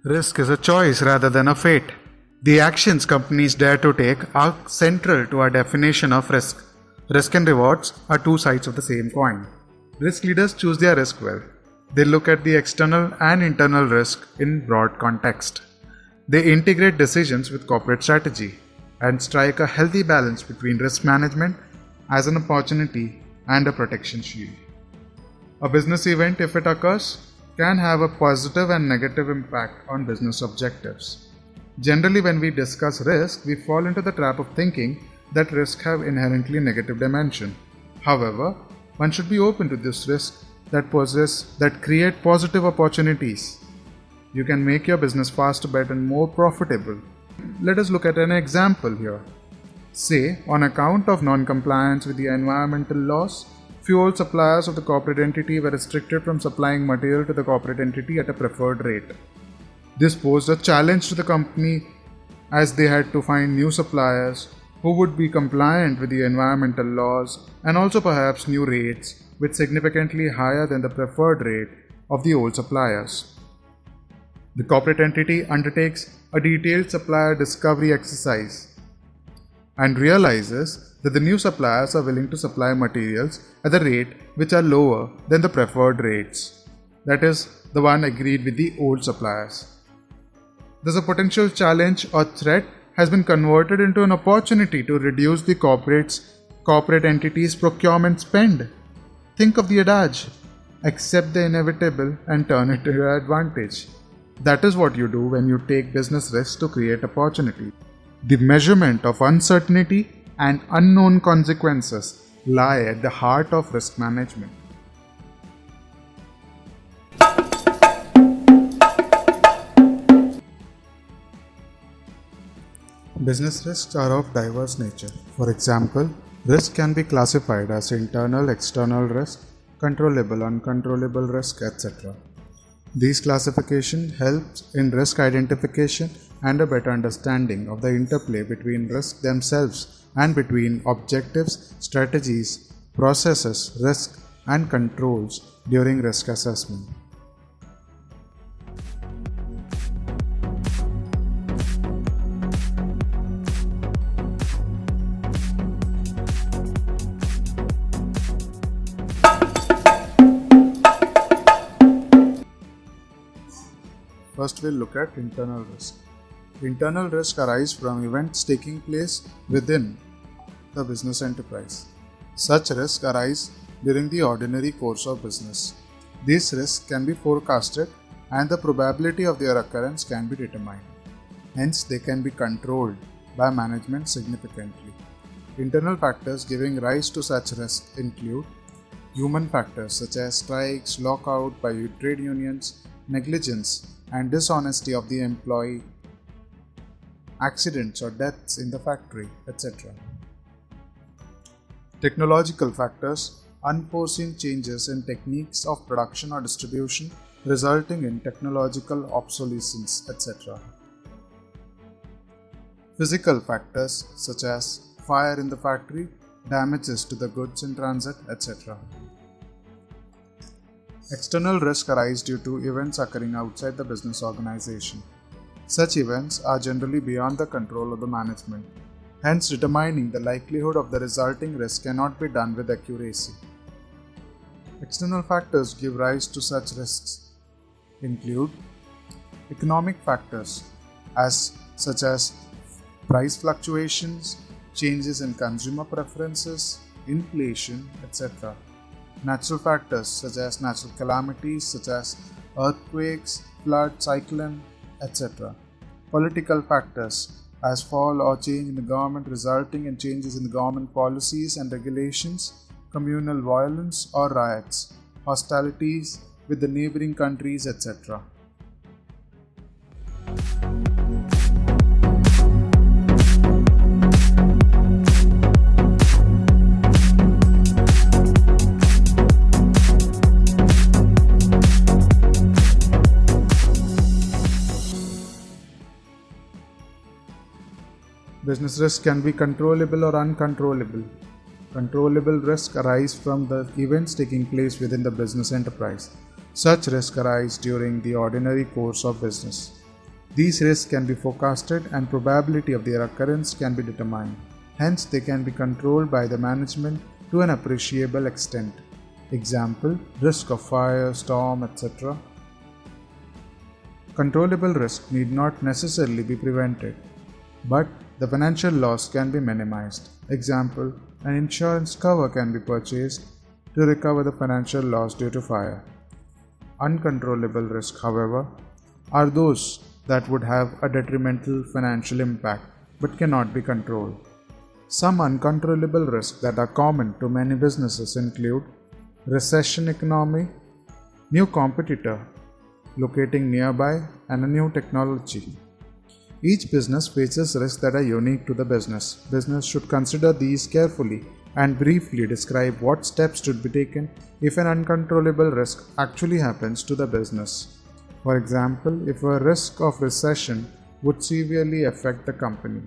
Risk is a choice rather than a fate. The actions companies dare to take are central to our definition of risk. Risk and rewards are two sides of the same coin. Risk leaders choose their risk well. They look at the external and internal risk in broad context. They integrate decisions with corporate strategy and strike a healthy balance between risk management as an opportunity and a protection shield. A business event, if it occurs, can have a positive and negative impact on business objectives. Generally, when we discuss risk, we fall into the trap of thinking that risks have inherently negative dimension. However, one should be open to this risk that create positive opportunities. You can make your business faster, better, and more profitable. Let us look at an example here. Say, on account of non-compliance with the environmental laws, fuel suppliers of the corporate entity were restricted from supplying material to the corporate entity at a preferred rate. This posed a challenge to the company as they had to find new suppliers who would be compliant with the environmental laws and also perhaps new rates which significantly higher than the preferred rate of the old suppliers. The corporate entity undertakes a detailed supplier discovery exercise and realizes that the new suppliers are willing to supply materials at the rate which are lower than the preferred rates, that is, the one agreed with the old suppliers. Thus, a potential challenge or threat has been converted into an opportunity to reduce the corporate entity's procurement spend. Think of the adage, accept the inevitable and turn it to your advantage. That is what you do when you take business risks to create opportunity. The measurement of uncertainty and unknown consequences lie at the heart of risk management. Business risks are of diverse nature. For example, risk can be classified as internal, external risk, controllable, uncontrollable risk, etc. These classification helps in risk identification and a better understanding of the interplay between risks themselves and between objectives, strategies, processes, risk, and controls during risk assessment. First, we'll look at internal risk. Internal risk arise from events taking place within the business enterprise. Such risks arise during the ordinary course of business. These risks can be forecasted and the probability of their occurrence can be determined. Hence, they can be controlled by management significantly. Internal factors giving rise to such risks include human factors such as strikes, lockout by trade unions, negligence and dishonesty of the employee, accidents or deaths in the factory, etc. Technological factors, unforeseen changes in techniques of production or distribution resulting in technological obsolescence, etc. Physical factors such as fire in the factory, damages to the goods in transit, etc. External risk arise due to events occurring outside the business organization. Such events are generally beyond the control of the management. Hence, determining the likelihood of the resulting risk cannot be done with accuracy. External factors give rise to such risks include economic factors such as price fluctuations, changes in consumer preferences, inflation, etc. Natural factors such as natural calamities such as earthquakes, flood, cyclone, etc. Political factors as fall or change in the government resulting in changes in the government policies and regulations, communal violence or riots, hostilities with the neighboring countries, etc. Business risk can be controllable or uncontrollable. Controllable risk arise from the events taking place within the business enterprise. Such risk arise during the ordinary course of business. These risks can be forecasted and probability of their occurrence can be determined. Hence, they can be controlled by the management to an appreciable extent. Example, risk of fire, storm, etc. Controllable risk need not necessarily be prevented, but the financial loss can be minimized. Example, an insurance cover can be purchased to recover the financial loss due to fire. Uncontrollable risk, however, are those that would have a detrimental financial impact but cannot be controlled. Some uncontrollable risks that are common to many businesses include recession economy, new competitor locating nearby, and a new technology. Each business faces risks that are unique to the business. Business should consider these carefully and briefly describe what steps should be taken if an uncontrollable risk actually happens to the business. For example, if a risk of recession would severely affect the company.